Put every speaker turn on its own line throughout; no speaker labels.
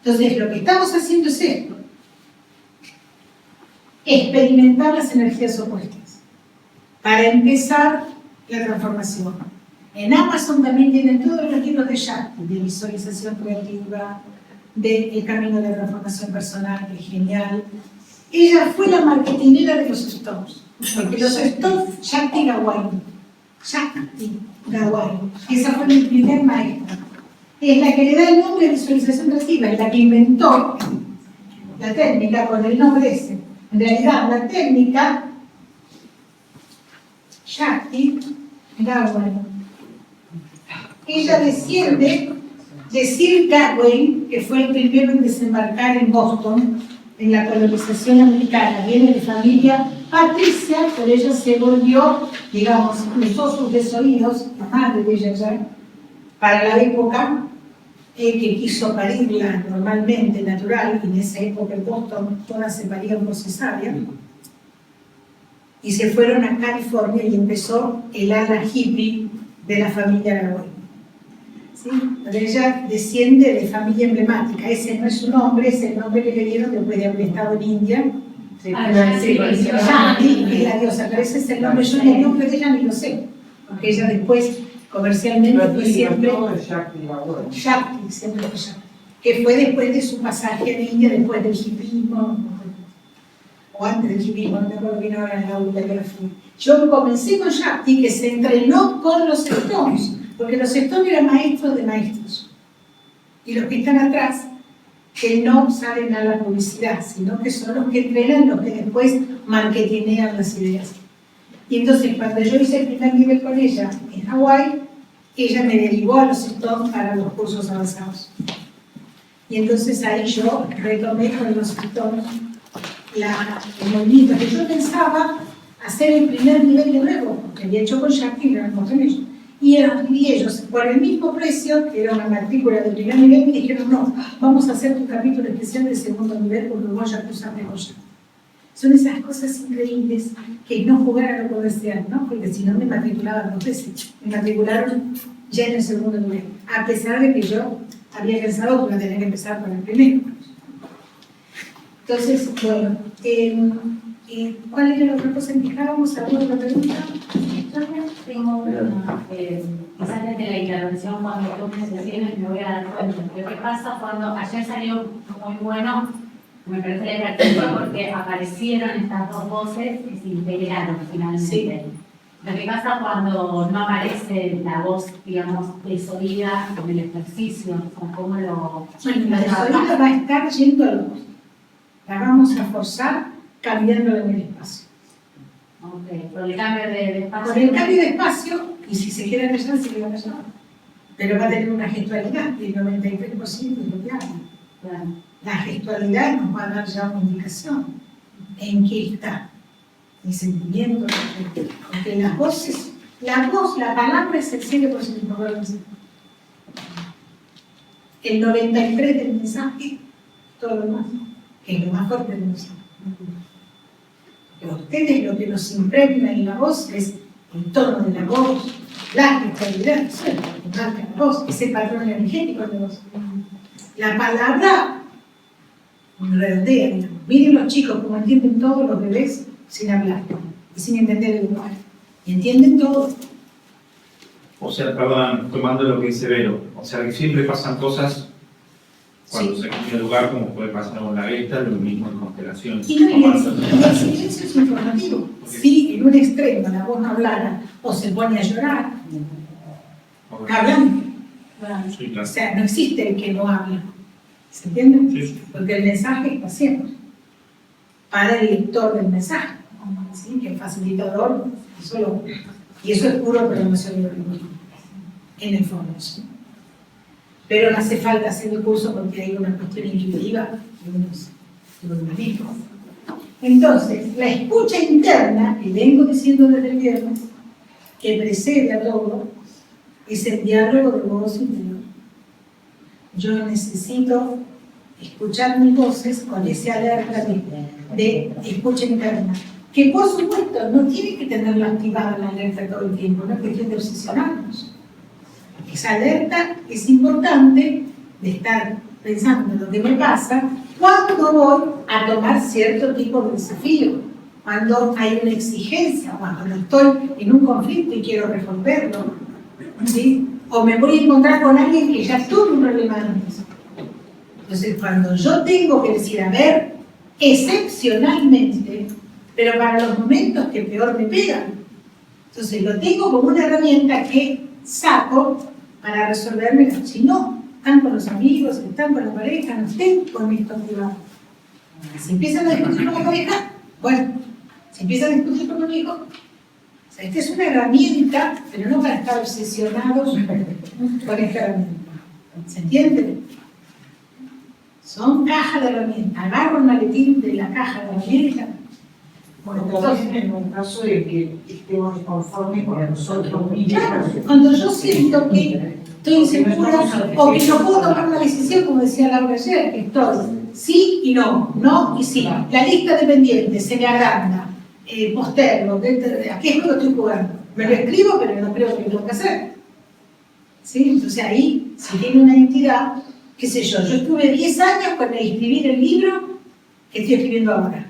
Entonces, lo que estamos haciendo es esto: experimentar las energías opuestas para empezar la transformación. En Amazon también tienen todos los libros de Shakti, de visualización creativa, del camino de la transformación personal, que es genial. Ella fue la marketinera de los Stones, porque los Stones, Shakti Gawain, esa fue mi primer maestra. Es la que le da el nombre de visualización creativa, es la que inventó la técnica con el nombre ese. En realidad, la técnica Shakti Gawain. Ella desciende de Sir Gawain, que fue el primero en desembarcar en Boston en la colonización americana. Viene de familia patricia, pero ella se volvió, digamos, usó sus desoídos, la madre de ella ya, para la época que quiso parirla normalmente, natural, y en esa época en Boston todas se parían por cesárea, y se fueron a California y empezó el ala hippie de la familia Gawain. ¿Sí? Pero ella desciende de familia emblemática, ese no es su nombre, es el nombre que le dieron después de haber estado en India. Shakti es la diosa, pero ese es el nombre, yo el nombre de ella ni lo sé, porque ella después comercialmente fue siempre Shakti, siempre fue Shakti, que fue después de su pasaje en India, después del hippismo, o antes del hippismo, no me acuerdo bien ahora en la autobiografía. Yo comencé con Shakti, que se entrenó con los Stones, porque los Stones eran maestros de maestros, y los que están atrás, que no salen a la publicidad, sino que son los que entrenan, los que después marketinean las ideas. Y entonces, cuando yo hice el primer nivel con ella en Hawái, ella me derivó a los Stones para los cursos avanzados. Y entonces ahí yo retomé con los Stones el movimiento que yo pensaba hacer el primer nivel de nuevo, porque había hecho con Shakti y lo con ellos. Y ellos, por el mismo precio, que era una matrícula de primer nivel, me dijeron: no, vamos a hacer tu capítulo especial del segundo nivel porque voy a acusar de joya. Son esas cosas increíbles que no jugar a lo comercial, ¿no? Porque si no me matriculaban dos veces. Me matricularon ya en el segundo nivel, a pesar de que yo había pensado que iba a tener que empezar con el primero. Entonces, bueno, ¿cuál era la otra cosa en que estábamos? ¿Alguna otra pregunta?
Tengo una, quizás desde la intervención cuando tú me decías me voy a dar cuenta. Pero ¿qué pasa cuando ayer salió muy bueno? Me parece leer artículo porque aparecieron estas dos voces que se integraron finalmente.
Sí.
Lo que pasa cuando no aparece la voz, digamos, desoída en el ejercicio, o cómo lo...
Bueno, la desoída va a estar yendo a los. La vamos a forzar cambiándola en el espacio.
Ok, por el cambio de espacio.
Con el cambio de espacio, y si se quiere callar, se queda callado. Pero va a tener una gestualidad del 93% de lo que habla.
Claro.
La gestualidad nos va a dar ya una indicación en qué está el sentimiento, porque las voces, la palabra es el 100% del mensaje. El 93% del mensaje, todo lo demás, que es lo más fuerte del mensaje. Porque a ustedes lo que nos impregna en la voz es el tono de la voz, la gestualidad, lo que marca la voz, ese patrón energético de la voz. La palabra redondea, digamos. Miren los chicos como entienden todos los bebés sin hablar y sin entender el lenguaje. Y entienden todo.
O sea, perdón, tomando lo que dice Vero, o sea, que siempre pasan cosas cuando se cambia de lugar, como puede pasar con la Vesta, lo mismo en constelaciones.
Y el silencio es informativo. Si en un extremo la voz no hablara o se pone a llorar, hablan.
Sí, claro.
O sea, no existe el que no habla. ¿Se entiende?
Sí, sí.
Porque el mensaje está siempre para el lector del mensaje, ¿sí? Que el facilitador, y eso es puro programación neurolingüística, en el fondo. ¿Sí? Pero no hace falta hacer el curso porque hay una cuestión intuitiva de un manejo. Entonces, la escucha interna, que vengo diciendo desde el viernes, que precede a todo, es el diálogo de voz interior. Yo necesito escuchar mis voces con ese alerta de escucha interna, que por supuesto no tiene que tenerla activada la alerta todo el tiempo, no es cuestión de obsesionarnos. Esa alerta es importante de estar pensando en lo que me pasa, cuando voy a tomar cierto tipo de desafío, cuando hay una exigencia, cuando estoy en un conflicto y quiero resolverlo, ¿sí? O me voy a encontrar con alguien que ya tuvo un problema antes. Entonces, cuando yo tengo que decir, a ver, excepcionalmente, pero para los momentos que peor me pegan, entonces lo tengo como una herramienta que saco para resolverme. Si no, están con los amigos, están con la pareja, no estén con esto privado. Si empiezan a discutir con la pareja, bueno, si empiezan a discutir con un hijo, o sea, esta es una herramienta, pero no para estar obsesionados con esta herramienta. ¿Se entiende? Son cajas de herramientas. Agarro el maletín de la caja de herramientas.
Bueno, entonces, en un caso de que estemos conformes con nosotros mismos.
Cuando yo siento que estoy insegura o que no puedo tomar una decisión, como decía Laura ayer, que estoy sí y no, no y sí. La lista de pendientes se me agranda, postergo, ¿a qué juego estoy jugando? Me lo escribo, pero no creo que lo tengo que hacer. ¿Sí? Entonces ahí, si tiene una entidad, qué sé yo estuve 10 años con escribir el libro que estoy escribiendo ahora.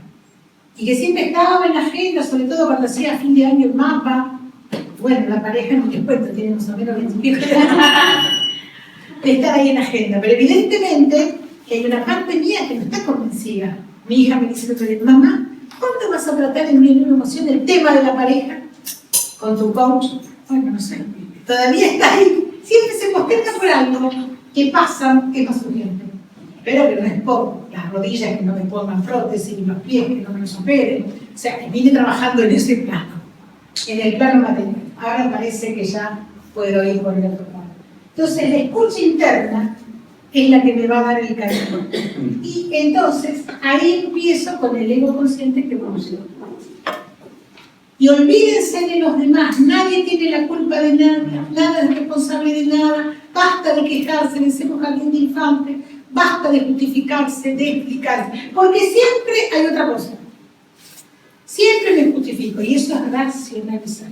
Y que siempre estaba en la agenda, sobre todo cuando hacía a fin de año el mapa. Bueno, la pareja no te cuento, tiene más o menos 20 de estar ahí en la agenda. Pero evidentemente que hay una parte mía que no está convencida. Mi hija me dice, mamá, ¿cuándo vas a tratar en mi emoción el tema de la pareja con tu coach? Bueno, no sé, todavía está ahí. Siempre se posterga por algo que pasa, que es más urgente. Pero que no es por las rodillas que no me pongan prótesis, los pies que no me los operen. O sea, vine trabajando en ese plano, en el plano material. Ahora parece que ya puedo ir por el otro lado. Entonces, la escucha interna es la que me va a dar el camino. Y entonces, ahí empiezo con el ego consciente que evoluciona. Y olvídense de los demás, nadie tiene la culpa de nada, nada es responsable de nada, basta de quejarse, decimos jardín de infantes, basta de justificarse, de explicarse, porque siempre hay otra cosa. Siempre me justifico, y eso es racionalizar.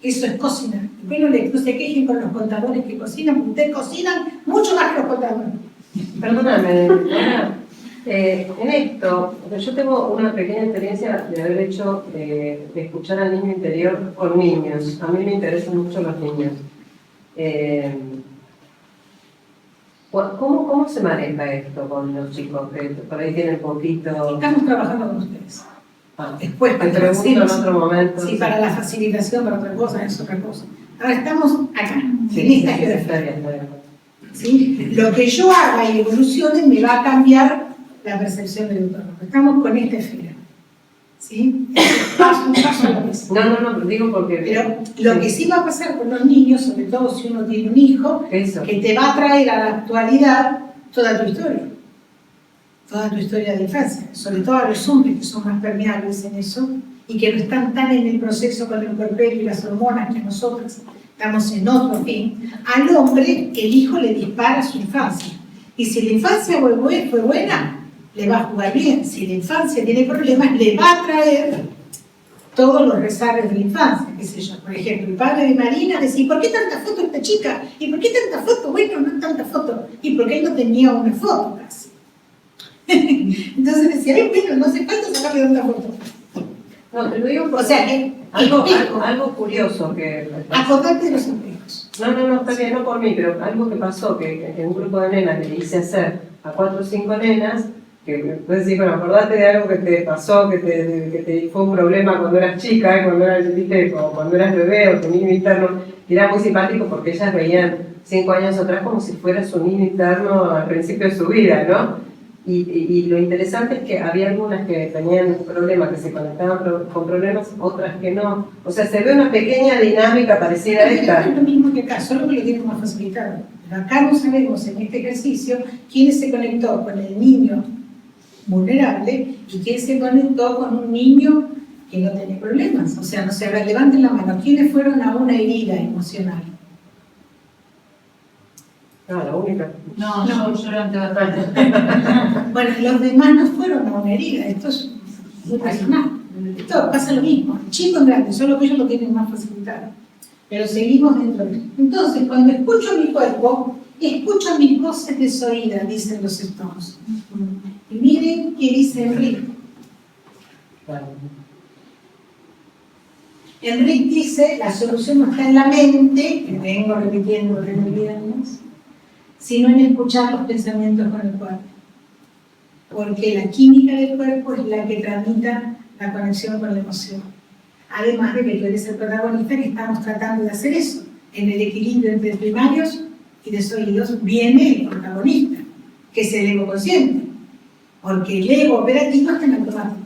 Eso es cocinar. Bueno, no se quejen con los contadores que cocinan, porque ustedes cocinan mucho más que los contadores.
Perdóname, Ana, en esto, yo tengo una pequeña experiencia de haber hecho, de escuchar al niño interior con niños. A mí me interesan mucho los niños. ¿Cómo se maneja esto con los chicos que por ahí tienen poquito?
Estamos trabajando con ustedes. Después,
te pregunto en otro momento.
Sí, para la facilitación, para otra cosa, es otra cosa. Ahora estamos acá,
Sí,
en esta
está
geografía.
bien, está bien.
¿Sí? Lo que yo haga y evolucione me va a cambiar la percepción del entorno. Estamos con esta esfera. ¿Sí? Un paso a la vez.
No, digo porque...
Pero lo que sí va a pasar con los niños, sobre todo si uno tiene un hijo,
Eso.
que te va a traer a la actualidad toda tu historia. Toda tu historia de infancia. Sobre todo a los hombres que son más permeables en eso y que no están tan en el proceso con el puerperio y las hormonas que nosotros estamos en otro fin. Al hombre, el hijo le dispara su infancia. Y si la infancia fue buena, le va a jugar bien. Si la infancia tiene problemas, le va a traer todos los resabios de la infancia, qué sé yo. Por ejemplo, el padre de Marina decía, ¿por qué tanta foto esta chica? ¿Y por qué tanta foto? Bueno, no tanta foto. ¿Y por qué él no tenía una foto casi? Entonces decía, ay, bueno, no hace falta sacarle tanta foto.
No, te lo digo porque...
O sea, que
algo curioso que...
acordarte de los espejos.
No, está bien, no por mí, pero algo que pasó, que un grupo de nenas le hice hacer a 4 o 5 nenas, que puedes decir, bueno, acordate de algo que te pasó, que te fue un problema cuando eras chica, cuando eras, ¿viste? O cuando eras bebé o tu niño interno, y era muy simpático porque ellas veían 5 años atrás como si fuera su niño interno al principio de su vida, ¿no? Y lo interesante es que había algunas que tenían problemas, que se conectaban con problemas, otras que no. O sea, se ve una pequeña dinámica parecida a esta.
Es lo mismo que acá, solo que lo tienen más facilitado. Pero acá no sabemos en este ejercicio quién se conectó con el niño vulnerable y quién se conectó con un niño que no tiene problemas. O sea, no se levanten la mano. ¿Quiénes fueron a una herida emocional?
No, la única.
No, yo levanté bastante.
Bueno, los demás no fueron a una herida. Esto es muy personal. Esto pasa lo mismo. Chicos grandes, solo que ellos lo tienen más facilitado. Pero seguimos dentro de eso. Entonces, cuando escucho mi cuerpo, escucho mis voces desoídas, dicen los Stones. Y miren qué dice Enrique. Enrique dice, la solución no está en la mente, que vengo repitiendo desde el viernes, sino en escuchar los pensamientos con el cuerpo. Porque la química del cuerpo es la que tramita la conexión con la emoción. Además de que tú eres el protagonista, que estamos tratando de hacer eso. En el equilibrio entre primarios y desoídos viene el protagonista, que es el ego consciente. Porque el ego operativo está en automático.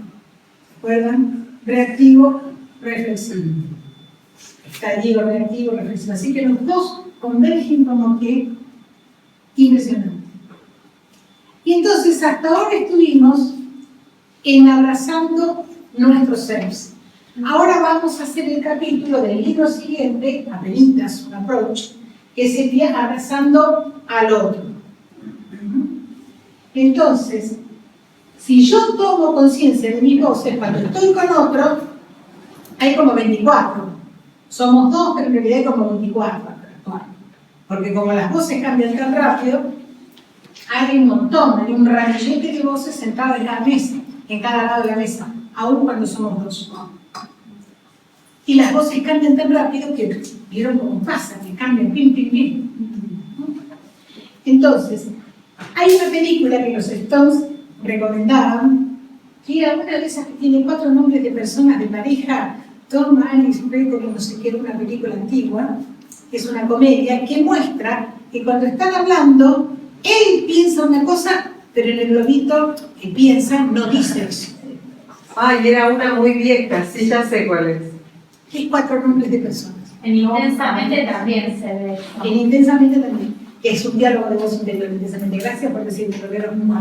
¿Recuerdan? Reactivo, reflexivo. Estadio, reactivo, reflexivo. Así que los dos convergen como que impresionante. Y entonces hasta ahora estuvimos en abrazando nuestros seres. Ahora vamos a hacer el capítulo del libro siguiente, Apenitas, un approach, que sería abrazando al otro. Entonces, si yo tomo conciencia de mis voces cuando estoy con otro, hay como 24. Somos dos, pero en realidad hay como 24. Porque como las voces cambian tan rápido, hay un montón, hay un ramillete de voces sentadas en la mesa, en cada lado de la mesa, aún cuando somos dos. Y las voces cambian tan rápido que vieron cómo pasa, que cambian, pim, pim, pim. Entonces, hay una película que los Stones recomendaban, que era una de esas que tiene 4 nombres de personas de pareja, Tom, Alice, Peter, no sé qué, era una película antigua, que es una comedia, que muestra que cuando están hablando, él piensa una cosa, pero en el globito que piensa no dice eso.
Ay, era una muy vieja, sí, ya sé cuál es.
Es 4 nombres de personas.
En Intensamente también se ve.
En Intensamente también. Es un diálogo de voz interior, intensamente. Gracias por decirlo,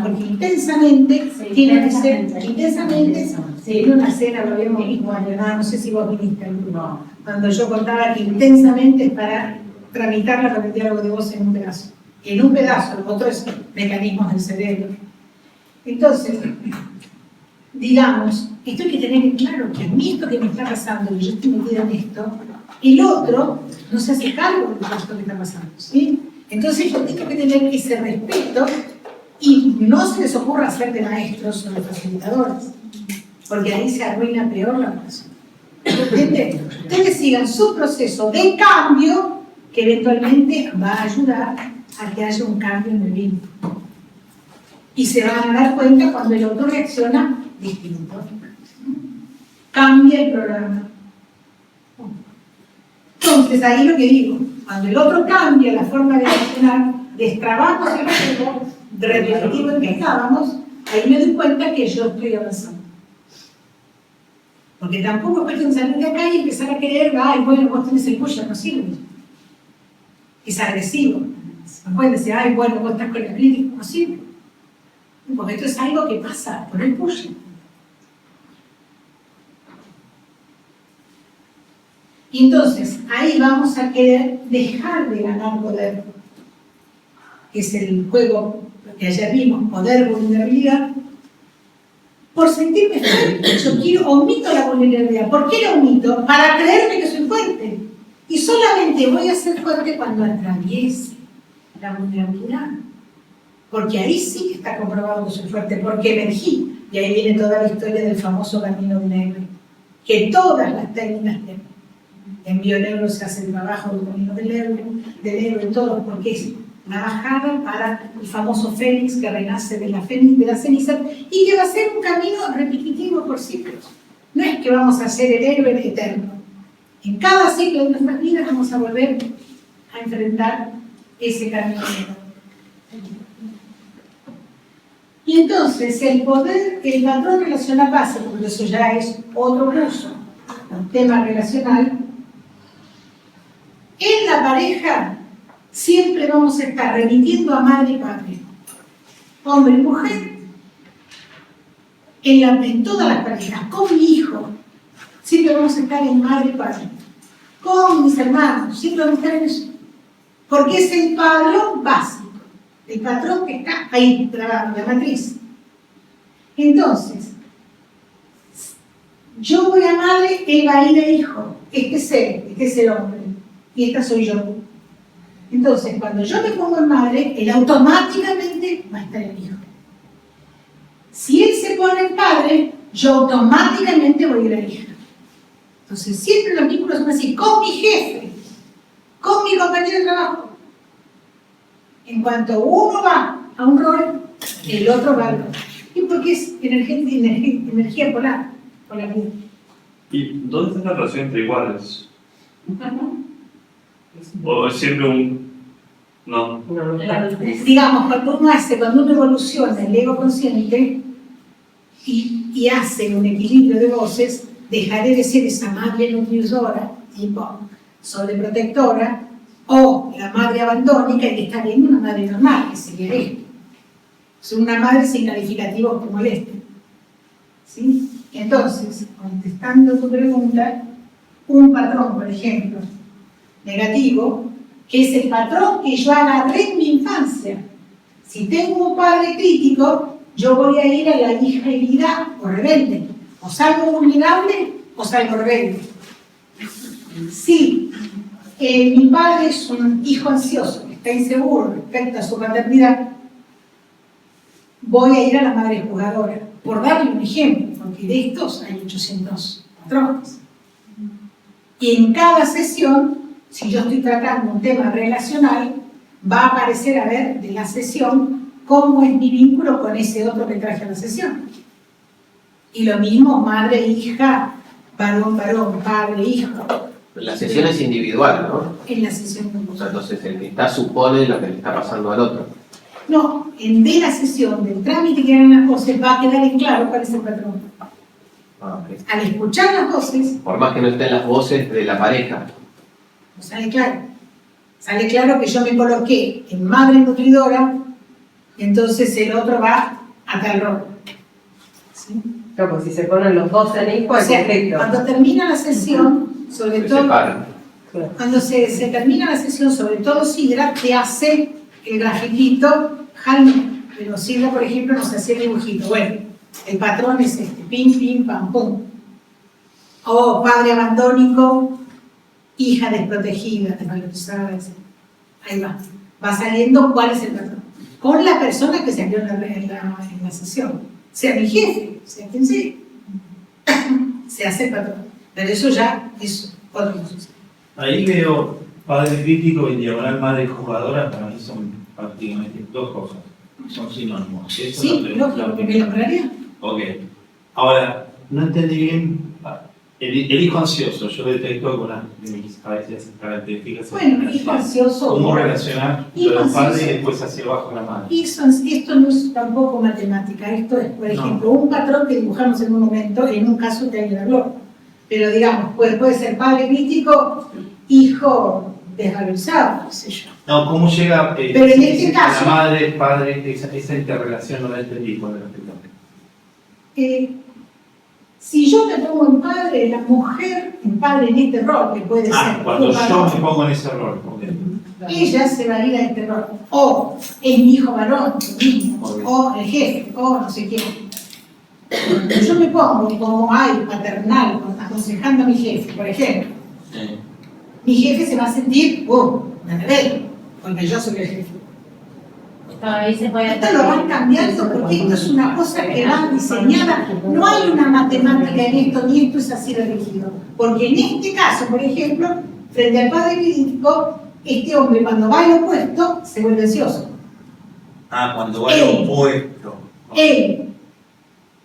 porque intensamente
Sí,
tiene que ser,
intensamente.
sí, en una escena lo habíamos visto, no sé si vos viniste, no, cuando yo contaba que intensamente es para tramitarla con el diálogo de voz en un pedazo. En un pedazo, el otro es mecanismos del cerebro. Entonces, digamos, esto hay que tener claro que a mí esto que me está pasando, y yo estoy metida en esto, el otro no se hace cargo de esto que está pasando, ¿sí? Entonces yo tengo que tener ese respeto y no se les ocurra ser de maestros o de facilitadores, porque ahí se arruina peor la persona. ¿Entienden? Ustedes sigan su proceso de cambio que eventualmente va a ayudar a que haya un cambio en el vínculo. Y se van a dar cuenta cuando el otro reacciona distinto. Cambia el programa. Entonces, ahí lo que digo, cuando el otro cambia la forma de reaccionar, destrabamos el juego repetitivo en que estábamos, ahí me doy cuenta que yo estoy avanzando. Porque tampoco es cuestión de salir de acá y empezar a querer, ay, bueno, vos tenés el push, no sirve. Es agresivo. No pueden decir, ay, bueno, vos estás con la crítica, no sirve. Porque esto es algo que pasa por el push. Y entonces, ahí vamos a querer dejar de ganar poder, que es el juego que ayer vimos, poder, vulnerabilidad, por sentirme fuerte. Yo omito la vulnerabilidad. ¿Por qué la omito? Para creerme que soy fuerte. Y solamente voy a ser fuerte cuando atraviese la vulnerabilidad. Porque ahí sí que está comprobado que soy fuerte, porque emergí. Y ahí viene toda la historia del famoso camino del héroe, que todas las técnicas tienen. En bioneuro se hace el trabajo del camino del héroe, todo, porque es una bajada para el famoso fénix que renace de la ceniza y que va a ser un camino repetitivo por ciclos. No es que vamos a ser el héroe eterno. En cada ciclo de nuestras vidas vamos a volver a enfrentar ese camino. Y entonces el poder, el patrón relacional base, porque eso ya es otro curso, un tema relacional, en la pareja siempre vamos a estar remitiendo a madre y padre, hombre y mujer, en todas las parejas, con mi hijo, siempre vamos a estar en madre y padre, con mis hermanos, siempre vamos a estar en eso, porque es el patrón básico, el patrón que está ahí trabajando, la matriz. Entonces, yo voy a madre, él va a ir de hijo, este es el hombre. Y esta soy yo. Entonces, cuando yo me pongo en madre, él automáticamente va a estar en hijo. Si él se pone en padre, yo automáticamente voy a ir a hija. Entonces, siempre los vínculos son así, con mi jefe, con mi compañero de trabajo. En cuanto uno va a un rol, el otro va al otro. Y porque es energía polar, polaridad.
¿Y dónde está la relación entre iguales? ¿O es siempre un...? No.
Digamos, cuando uno evoluciona el ego consciente y hace un equilibrio de voces, dejaré de ser esa madre nutridora, tipo sobreprotectora, o la madre abandónica y está viendo una madre normal, que sería esto. Es una madre sin calificativos que molesten. ¿Sí? Entonces, contestando tu pregunta, un patrón, por ejemplo, negativo, que es el patrón que yo agarré en mi infancia. Si tengo un padre crítico, yo voy a ir a la hija herida o rebelde. O salgo vulnerable o salgo rebelde. Si mi padre es un hijo ansioso, que está inseguro respecto a su paternidad, voy a ir a la madre jugadora. Por darle un ejemplo, porque de estos hay 800 patrones. Y en cada sesión, si yo estoy tratando un tema relacional, va a aparecer a ver de la sesión cómo es mi vínculo con ese otro que traje a la sesión. Y lo mismo, madre, hija, varón, padre, hijo.
La sesión es individual, ¿no?
En la sesión.
O sea, entonces el que está supone lo que le está pasando al otro.
No, de la sesión, del trámite que hagan las voces, va a quedar en claro cuál es el patrón.
Ah, ok.
Al escuchar las voces,
Por más que no estén las voces de la pareja.
sale claro. Sale claro que yo me coloqué en madre nutridora, entonces el otro va a tal rol. ¿Sí?
No, pues si se ponen los dos en hijo,
O
hay
sea,
conflicto.
cuando termina la sesión, sobre
Se
todo,
separan.
cuando se termina la sesión, sobre todo Sidra, te hace el grafiquito, Jaime, pero Sidra, por ejemplo, nos hacía el dibujito. Bueno, el patrón es este, pim, pim, pam, pum. O padre abandónico, hija desprotegida, desvalorizada, etc. Ahí va. Va saliendo cuál es el patrón. Con la persona que salió en la sesión. Sea mi jefe, sea quien sea. Se hace el patrón. Pero eso ya es otra cosa.
Ahí veo padre crítico y diagonal madre jugadora, para mí son prácticamente dos cosas. Son sinónimos. Eso
Sí,
es
lógico, porque
primera.
lo crearía.
Ok. Ahora, no entendí bien el hijo ansioso. Yo detecto algunas de mis a veces características.
Bueno, hijo ansioso.
¿Cómo relacionar
Hijo
lo del padre
ansioso.
y después hacia abajo la madre?
Esto no es tampoco matemática, esto es, por ejemplo, un patrón que dibujamos en un momento, en un caso de ayudarlo. Pero digamos, puede ser padre crítico, hijo desvalorizado, qué sé yo.
No, ¿cómo llega
Pero en este caso-
la madre, padre, esa interrelación no la entendí con el respeto?
Si yo me pongo en padre, la mujer en padre en este rol, que puede ser
Cuando
un
yo
varón,
me pongo en ese rol. Ok.
ella se va a ir a este rol. O es mi hijo varón, lo mismo, o el jefe, o no sé quién. Cuando yo me pongo como ay, paternal, aconsejando a mi jefe, por ejemplo, mi jefe se va a sentir, una rebelde, porque yo soy el jefe.
Todavía se puede
Esto lo van cambiando porque esto es una cosa que va diseñada. No hay una matemática en esto, ni esto es así de rígido. Porque en este caso, por ejemplo, frente al padre crítico, este hombre cuando va al opuesto se vuelve ansioso.
Cuando
va al
opuesto.
Él.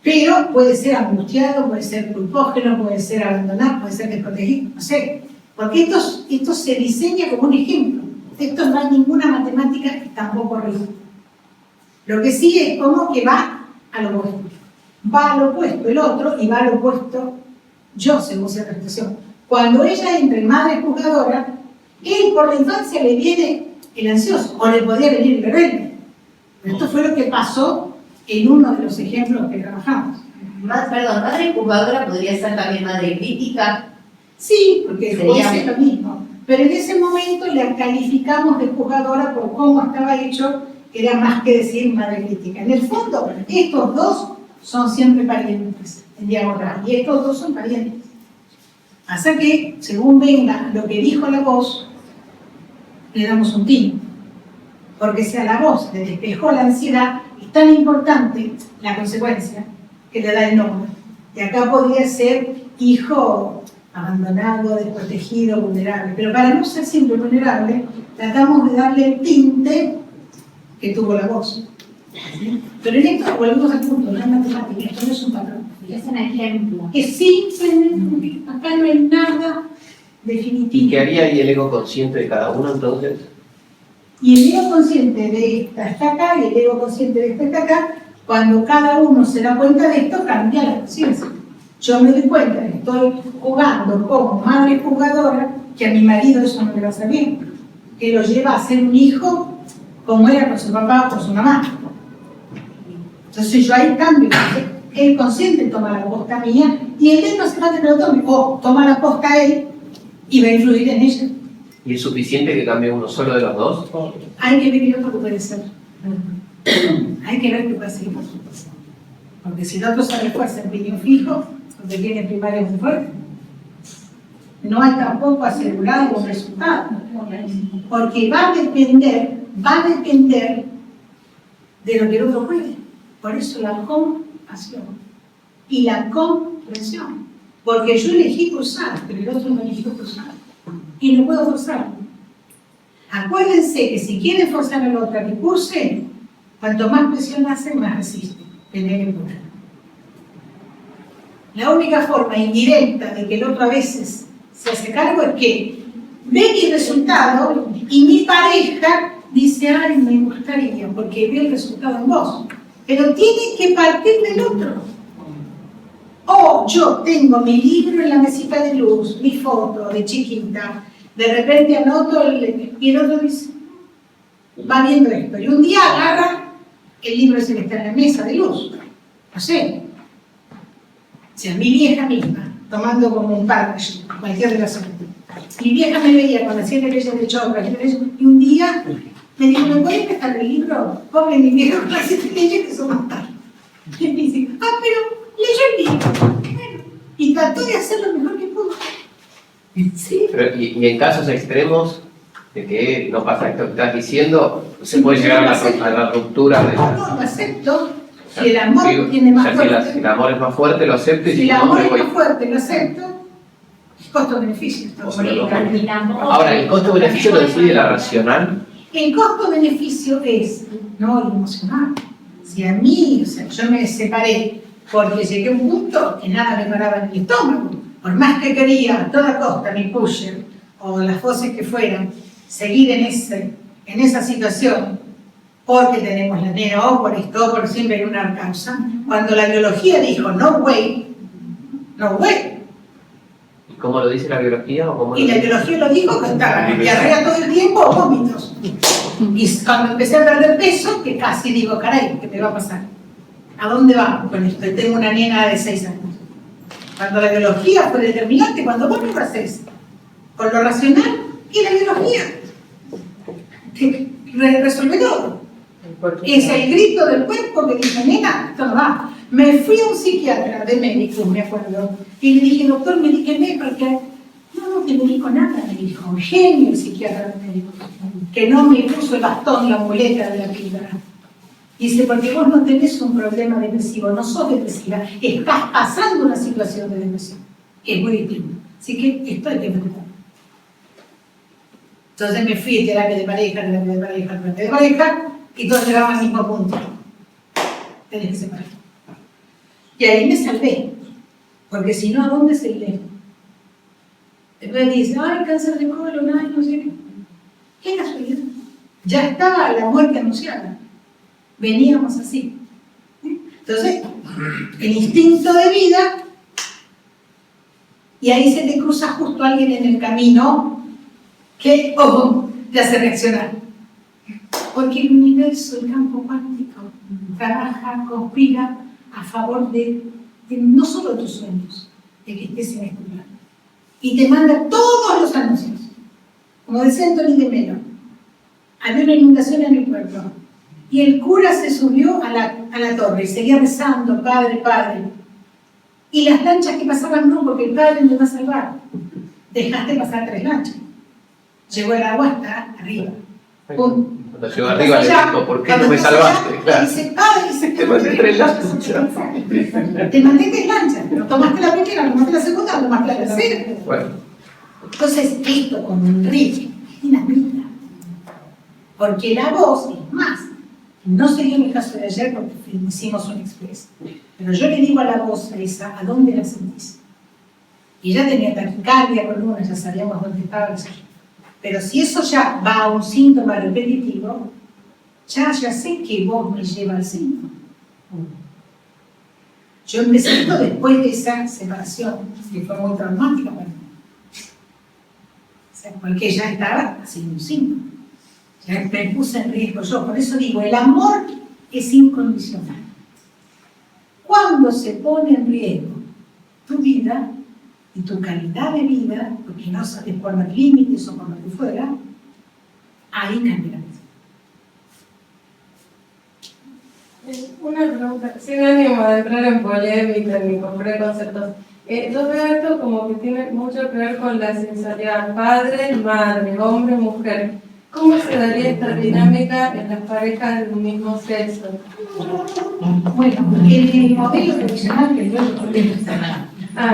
Pero puede ser angustiado, puede ser culpógeno, puede ser abandonado, puede ser desprotegido, no sé. Porque esto se diseña como un ejemplo. Esto no hay ninguna matemática que tampoco rígida. Lo que sí es como que va al opuesto. Va al opuesto el otro y va al opuesto yo, según cierta expresión. Cuando ella entra en madre juzgadora, él por la infancia le viene el ansioso, o le podía venir el rebelde. Esto fue lo que pasó en uno de los ejemplos que trabajamos.
Perdón, madre juzgadora podría ser también madre crítica.
Sí, porque
Sería-
es lo mismo. Pero en ese momento la calificamos de juzgadora por cómo estaba hecho, que era más que decir madre crítica. En el fondo, estos dos son siempre parientes, en diagonal, y estos dos son parientes. Pasa que, según venga lo que dijo la voz, le damos un tino. Porque si a la voz le despejó la ansiedad, es tan importante la consecuencia que le da el nombre. Y acá podría ser hijo abandonado, desprotegido, vulnerable. Pero para no ser siempre vulnerable, tratamos de darle el tinte que tuvo la voz. ¿Sí? Pero en esto volvemos al punto, no es matemática, esto no es un patrón.
Es un ejemplo.
Que simplemente acá no hay nada definitivo.
¿Y qué haría ahí el ego consciente de cada uno entonces?
Y el ego consciente de esta está acá y el ego consciente de esta está acá. Cuando cada uno se da cuenta de esto, cambia la conciencia. Yo me doy cuenta que estoy jugando como madre jugadora, que a mi marido eso no le va a hacer bien, que lo lleva a ser un hijo como era con su papá o con su mamá. Entonces yo ahí cambio. El consciente toma la posta mía y el él no hace falta que lo tome, o toma la posta él y va a influir en ella.
¿Y es suficiente que cambie uno solo de los dos?
Hay que ver el otro que puede ser. Hay que ver qué puede ser. Porque si el otro se refuerza en piñón fijo, donde viene primaria muy fuerte, no hay tampoco asegurado un resultado. Porque va a depender de lo que el otro puede. Por eso la compasión y la comprensión. Porque yo elegí cruzar, pero el otro no eligió cruzar. Y no puedo forzarlo. Acuérdense que si quieren forzar al otro a que curse, cuanto más presión hacen, más resiste. La única forma indirecta de que el otro a veces se hace cargo es que ve mi resultado y mi pareja dice, ay, me gustaría, porque ve el resultado en vos. Pero tiene que partir del otro. O yo tengo mi libro en la mesita de luz, mi foto de chiquita, de repente anoto y el otro dice, va viendo esto. Y un día agarra el libro ese que está en la mesa de luz. No sé. O sea, mi vieja misma, tomando como un padre, cualquier relación. Mi vieja me veía con las 7 leyes de Chopra, y un día me dijo, ¿me puedes prestar el libro? Pobre mi vieja con las 7 leyes que son más tarde. Y me dice, pero leyó el libro. Bueno, y trató de hacer lo mejor que pudo. ¿Sí?
Pero, y en casos extremos de que no pasa esto que estás diciendo, se puede llegar a la ruptura de
No, lo acepto. Si el amor tiene más fuerte.
Si el amor es más fuerte, lo acepto. Y
Si el
no,
amor
me
es
voy.
más fuerte, lo acepto. Costo-beneficio.
Y tampoco-
Ahora, ¿el costo-beneficio lo decide la racional?
El costo-beneficio es, no el emocional. Si a mí, o sea, yo me separé porque llegué a un punto que nada me paraba en el estómago. Por más que quería a toda costa mi pusher o las voces que fueran, seguir en esa situación, porque tenemos la nena o por esto, o por siempre hay una causa. Cuando la biología dijo, no way, no way.
¿Y cómo lo dice la biología? ¿O cómo
Y la biología lo dijo que estaba diarrea todo el tiempo o vómitos. Y cuando empecé a perder peso, que casi digo, caray, ¿qué me va a pasar? ¿A dónde vamos con esto? Tengo una nena de 6 años. Cuando la biología fue determinante, cuando vos lo haces con lo racional y la biología, que resuelve todo. Es el grito del cuerpo que dice, nena, esto no va. Me fui a un psiquiatra de médico, me acuerdo, y le dije, doctor, medíqueme porque no te medico nada, me dijo, un genio el psiquiatra de médico, que no me puso el bastón, la muleta de la píldora. Dice, porque vos no tenés un problema depresivo, no sos depresiva, estás pasando una situación de depresión, que es muy distinto. Así que esto hay que enfrentar. Entonces me fui a terapia de pareja, y todos llegaban al mismo punto. Tenés que separar. Y ahí me salvé, porque si no, ¿a dónde se iré? Después dice, ay, cáncer de colon, ay, no sé qué. ¿Qué casualidad? Ya estaba la muerte anunciada. Veníamos así. Entonces, el instinto de vida, y ahí se te cruza justo alguien en el camino que te hace reaccionar. Porque el universo, el campo cuántico, trabaja, conspira a favor de no solo tus sueños, de que estés en este plano. Y te manda todos los anuncios. Como decía Antonio de Melo, había una inundación en el pueblo. Y el cura se subió a la torre y seguía rezando, Padre, Padre. Y las lanchas que pasaban no, porque el Padre me va a salvar. Dejaste pasar 3 lanchas. llegó el agua hasta arriba. Pum.
Cuando llegó arriba le dijo, ¿por qué no me salvaste? Claro.
Dice, padre, dice,
Te mandé 3 lanchas.
te mandé 3 lanchas, pero tomaste la primera, tomaste la segunda, tomaste la tercera.
Bueno,
Entonces, esto con Enrique es dinamita. Porque la voz, es más, no sería mi caso de ayer porque hicimos un express, pero yo le digo a la voz esa, ¿a dónde la sentís? Y ya tenía taquicardia, columna, ya sabíamos dónde estaba el sueño. Pero si eso ya va a un síntoma repetitivo, ya sé que vos me lleva al síntoma. Yo empecé esto después de esa separación, que fue muy traumática para mí. O sea, porque ya estaba haciendo un síntoma. Ya me puse en riesgo yo. Por eso digo, el amor es incondicional. Cuando se pone en riesgo tu vida y tu calidad de vida, porque no sabes poner límites o por lo que fuera, ahí cambia.
Una pregunta, sin ánimo de entrar en polémica ni con preconceptos. Yo veo esto como que tiene mucho que ver con la sexualidad padre, madre, hombre, mujer. ¿Cómo se daría esta dinámica en las parejas del mismo sexo?
Bueno, el modelo tradicional que yo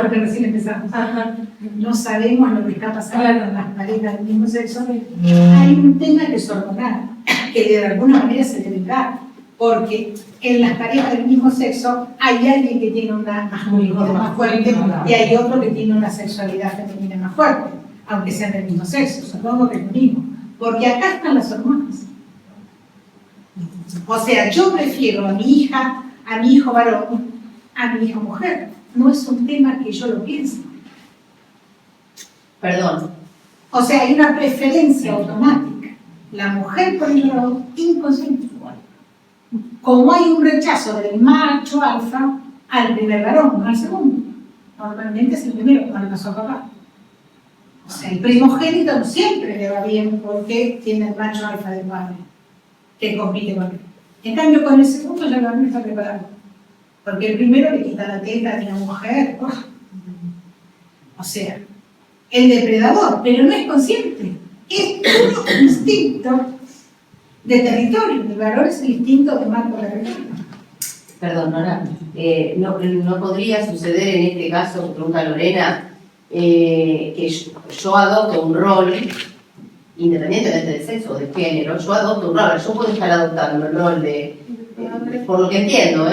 porque recién empezamos.
Ajá.
No sabemos lo que está pasando en las parejas del mismo sexo. Hay un tema que es hormonal, que de alguna manera se debe dar, porque en las parejas del mismo sexo hay alguien que tiene una masculinidad más fuerte y hay otro que tiene una sexualidad femenina más fuerte, aunque sean del mismo sexo, supongo que es lo mismo, porque acá están las hormonas. O sea, yo prefiero a mi hija, a mi hijo varón, a mi hija mujer. No es un tema que yo lo piense.
Perdón.
O sea, hay una preferencia automática. La mujer por el lado inconsciente. Como hay un rechazo del macho alfa al primer varón, no al segundo. Normalmente es el primero, como le pasó a papá. O sea, el primogénito no siempre le va bien porque tiene el macho alfa del padre, que compite con él. En cambio, con el segundo ya lo está preparado. Porque el primero le quita la teta a una mujer. O sea, el depredador, pero no es consciente. Es puro instinto de territorio. El valor es el instinto de marco de territorio.
Perdón, Nora. No podría suceder en este caso, pregunta Lorena, que yo adopto un rol, independientemente del sexo o de género, yo adopto un rol. Yo puedo estar adoptando el rol por lo que entiendo,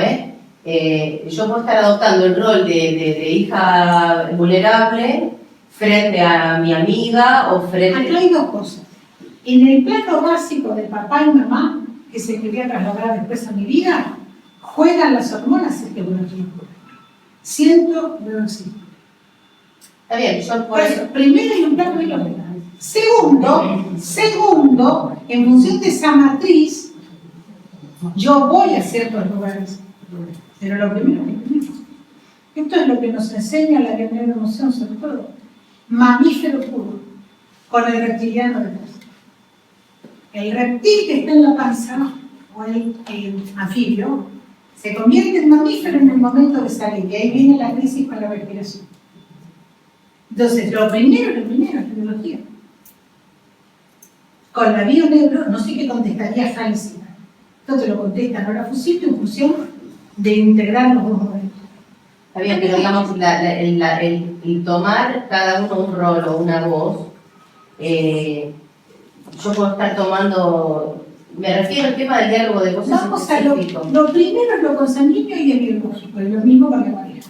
yo puedo estar adoptando el rol de hija vulnerable frente a mi amiga o frente...
Acá hay dos cosas. En el plano básico de papá y mamá, que se quería trasladar después a mi vida, juegan las hormonas este tiempo. Siento, no existe.
Está bien, yo
Por eso, primero hay un plano biológico. Segundo, en función de esa matriz, yo voy a ciertos lugares. Pero lo primero que tenemos. Esto es lo que nos enseña la neuroemoción, sobre todo. Mamífero puro, con el reptiliano detrás. El reptil que está en la panza, o el anfibio, se convierte en mamífero en el momento de salir. Y ahí viene la crisis con la respiración. Entonces, lo primero es la biología. Con la bioneuro, no sé qué contestaría Hansi. Esto te lo contesta Nora Fusillo en función de integrar los dos momentos.
Está bien, pero digamos, el tomar cada uno un rol o una voz, yo puedo estar tomando, me refiero al tema del diálogo de cosas
Vamos a lo primero es lo consanguíneo y el biológico, es lo mismo con la pareja,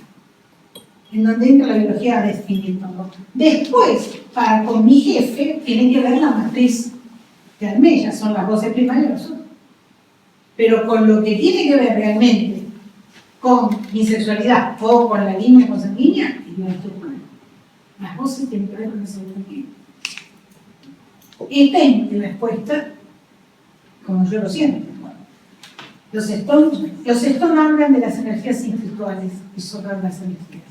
en donde entra la biología a definir todo. Después, con mi jefe, tiene que ver la matriz de Almeida, son las voces primarias. Pero con lo que tiene que ver realmente con mi sexualidad o con la línea consanguínea, las voces tienen que ver con esa biología. Esta es mi respuesta, como yo lo siento. Los Stone hablan de las energías individuales y sobre las energías.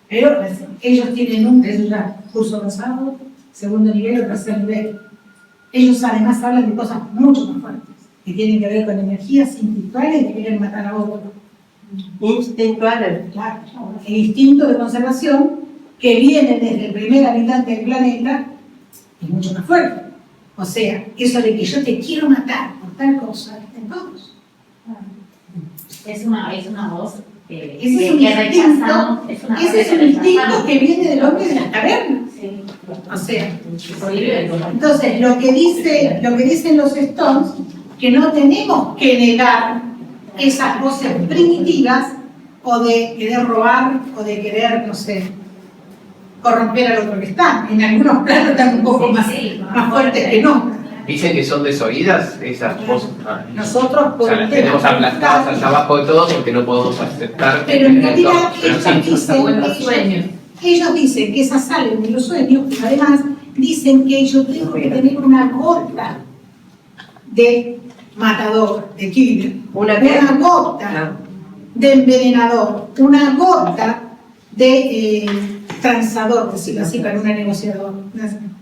Pero ellos tienen eso ya, curso avanzado, segundo nivel o tercer nivel. Ellos además hablan de cosas mucho más fuertes, que tienen que ver con energías instintuales de querer matar a otro.
Instintuales.
Claro, el instinto de conservación que viene desde el primer habitante del planeta es mucho más fuerte. O sea, eso de que yo te quiero matar por tal cosa, está en todos.
Es una voz
Ese es un
rechazamos.
instinto que viene del hombre de las cavernas.
Sí.
O sea, entonces lo que dicen los Stones, que no tenemos que negar esas voces primitivas o de querer robar o de querer, no sé, corromper al otro que está. En algunos planos están un poco más fuertes que no.
Dicen que son desoídas esas voces.
Nosotros
O sea, las tenemos aplastadas allá abajo de todo porque no podemos aceptar.
Pero en realidad
Pero
ellos dicen que esas salen de los sueños, pero además dicen que yo tengo que tener una gota de matador, de killer,
¿Una
gota de envenenador, una gota de transador, decirlo así, para una negociadora.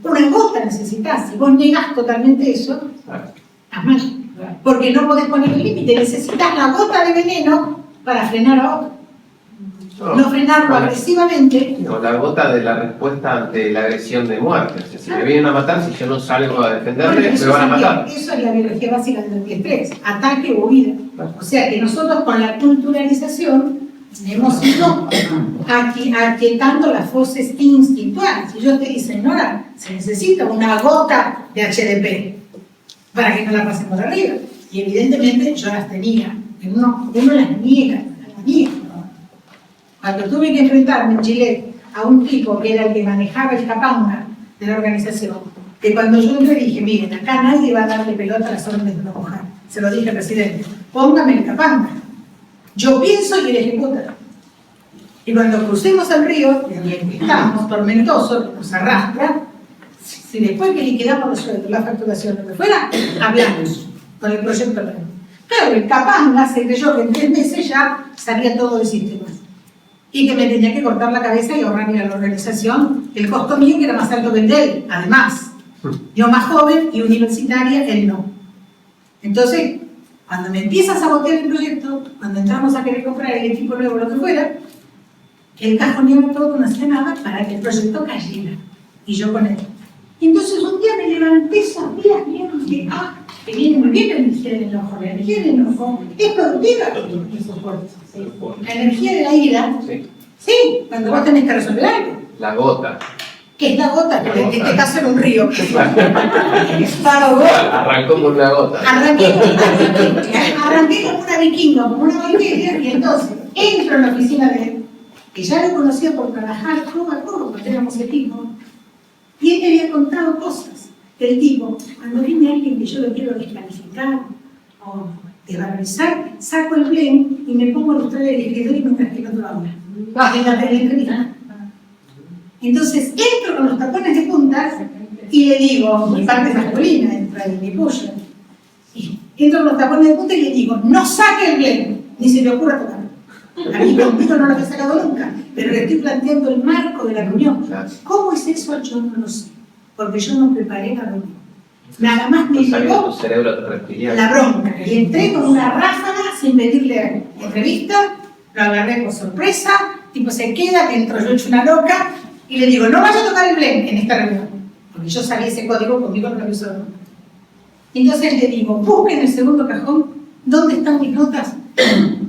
Una gota necesitas. Si vos negás totalmente eso, estás mal. Porque no podés poner el límite, necesitas la gota de veneno para frenar a otro. No frenarlo agresivamente.
No, la gota de la respuesta ante la agresión de muerte. O sea, si me vienen a matar, si yo no salgo a defenderme, me van a matar.
Eso es la biología básica del estrés, ataque o huida. O sea que nosotros con la culturalización hemos ido aquietando las voces instintuales. Si yo te dice, Nora, se necesita una gota de HDP para que no la pasen por arriba. Y evidentemente yo las tenía. Uno las niega, las niega. Cuando tuve que enfrentarme en Chile a un tipo que era el que manejaba el capanga de la organización, que cuando yo le dije, miren, acá nadie va a darle pelota a las órdenes de una mujer. Se lo dije al presidente, póngame el capanga. Yo pienso y él ejecuta. Y cuando crucemos el río, y el que estamos, tormentoso, que nos arrastra, si después que liquidamos los sueldos, la facturación, lo que fuera, hablamos con el proyecto. Claro, el capanga se creyó que en 3 meses ya salía todo del sistema. Y que me tenía que cortar la cabeza y ahorrarme a la organización el costo mío, que era más alto que el de él, además. Yo más joven y universitaria, él no. Entonces, cuando me empieza a sabotear el proyecto, cuando entramos a querer comprar el equipo nuevo, lo que fuera, él cajoneó todo una semana para que el proyecto cayera. Y yo con él. Y entonces un día me levanté esos días y dije, que viene muy bien la energía del enojo. La energía del enojo es productiva. La energía de la ira, sí, cuando vos tenés que resolver algo.
La gota.
Que es la gota, que en este caso era un río.
Arrancó con una gota.
Arranqué como una vikinga, como una valquiria, y entonces entro en la oficina de él, que ya lo conocía por trabajar codo a codo, porque éramos equipo, y él me había contado cosas del tipo, cuando viene alguien que yo lo quiero descalificar o desvalorizar, saco el blem y me pongo a ilustrar el escritorio mientras que el otro habla. En la entrevista. Entonces entro con los tapones de puntas y le digo, mi parte masculina entra ahí, mi puya. Y entro con los tapones de punta y le digo, no saque el blem, ni se le ocurra tocar. A mí contigo no lo he sacado nunca, pero le estoy planteando el marco de la reunión. ¿Cómo es eso? Yo no lo sé, porque yo no preparé la reunión. Nada más me llegó la bronca y entré con una ráfaga sin pedirle entrevista, lo agarré por sorpresa, tipo se queda, que entro yo hecho una loca y le digo, no vaya a tocar el blem en esta reunión, porque yo sabía ese código, conmigo no lo hizo nunca. Entonces le digo, busquen el segundo cajón, ¿dónde están mis notas?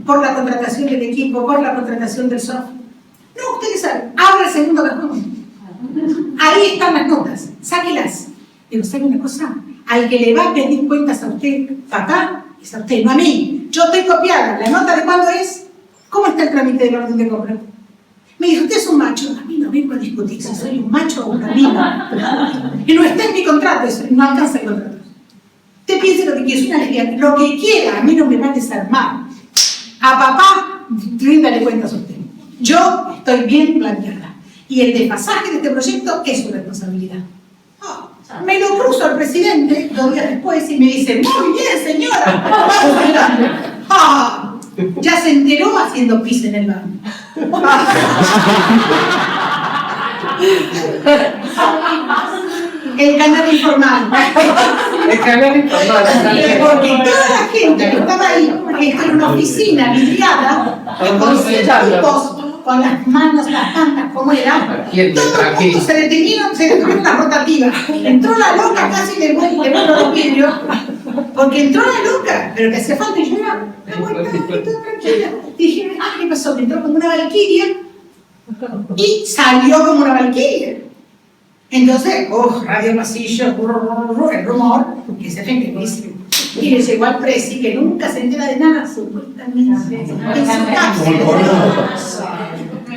Por la contratación del equipo, por la contratación del software. No, ustedes saben, abra el segundo cajón. Ahí están las notas, sáquelas. Digo, ¿sabe una cosa? Al que le va a pedir cuentas a usted, papá, es a usted, no a mí. Yo estoy copiada. ¿La nota de cuándo es? ¿Cómo está el trámite de orden de compra? Me dijo, usted es un macho. A mí no vengo a discutir si soy un macho o una mina. Y no está en mi contrato, eso no alcanza el contrato. Usted piense lo que quiera, soy una lesbiana. Lo que quiera, a mí no me va a desarmar. A papá, ríndale cuentas a usted. Yo estoy bien planteada. Y el desfasaje de este proyecto es su responsabilidad. Me lo cruzo al presidente 2 días después y me dice, muy bien señora, vamos adelante. Ya se enteró haciendo pis en el baño. El canal informal.
El canal informal.
Porque toda la gente que estaba ahí, que está en una oficina vidriada, con 100 tipos con las manos, las tantas, como era.
¿Quién me
Todo el
traje?
mundo se detuvieron las rotativas. Entró la loca, casi le vuelvo los vidrios, porque entró la loca, pero que hacía falta y yo era tranquila. Dije, ¿qué pasó? Que entró como una valquiria y salió como una valquiria. Entonces, radio pasillo, el rumor, que se gente que dice. Y le llegó al presi, que nunca se entera de nada, supuestamente,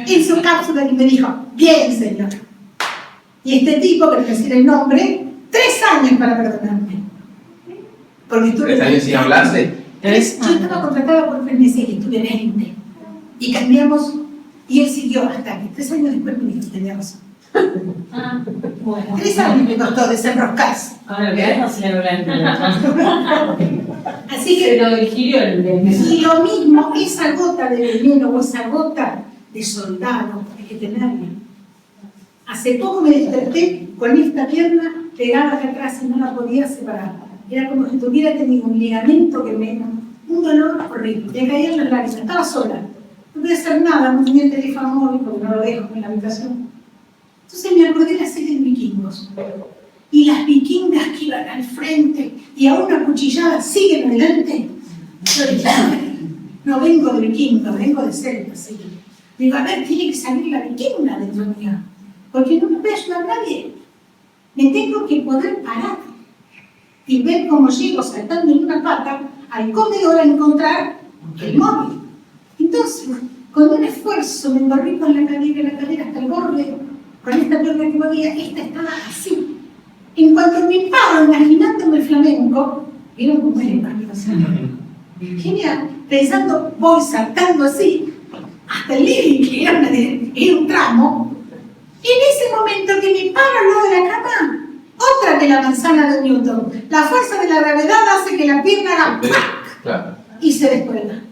en su cápsula, y me dijo, bien, señor. Y este tipo, que no decir el nombre, 3 años para perdonarme. Porque estuve
3 años sin hablarse.
yo estaba contratada por 3 meses y estuve 20. Y cambiamos, y él siguió hasta que 3 años después me dijo, tenía razón.
Bueno.
3 años me costó desenroscarse.
Ahora que no se le
Así que,
lo digirió el
y lo mismo, esa gota de veneno o esa gota de soldado, hay que tenerla. Hace poco me desperté con esta pierna pegada acá atrás y no la podía separar. Era como si tuviera tenido un ligamento que me... un dolor horrible. Me caían las lágrimas, estaba sola. No podía hacer nada, no tenía el teléfono móvil porque no lo dejo en la habitación. Entonces me acordé de la serie de vikingos. Y las vikingas que iban al frente y a una cuchillada siguen adelante. Yo dije, no vengo de vikingo, vengo de celta, sí. Digo, a ver, tiene que salir la vikinga dentro mío, porque no me puede ayudar nadie. Me tengo que poder parar y ver cómo llego saltando en una pata al comedor a encontrar el móvil. Entonces, con un esfuerzo me envolví con la cadera hasta el borde, con esta pierna que podía, esta estaba así. En cuanto me paro imaginándome el flamenco, vieron cómo es la animación. Genial, pensando, voy saltando así, hasta el living, que era un tramo. En ese momento que me paro al lado de la cama, otra que la manzana de Newton. La fuerza de la gravedad hace que la pierna haga ¡pac!
Claro.
Y se descuelga.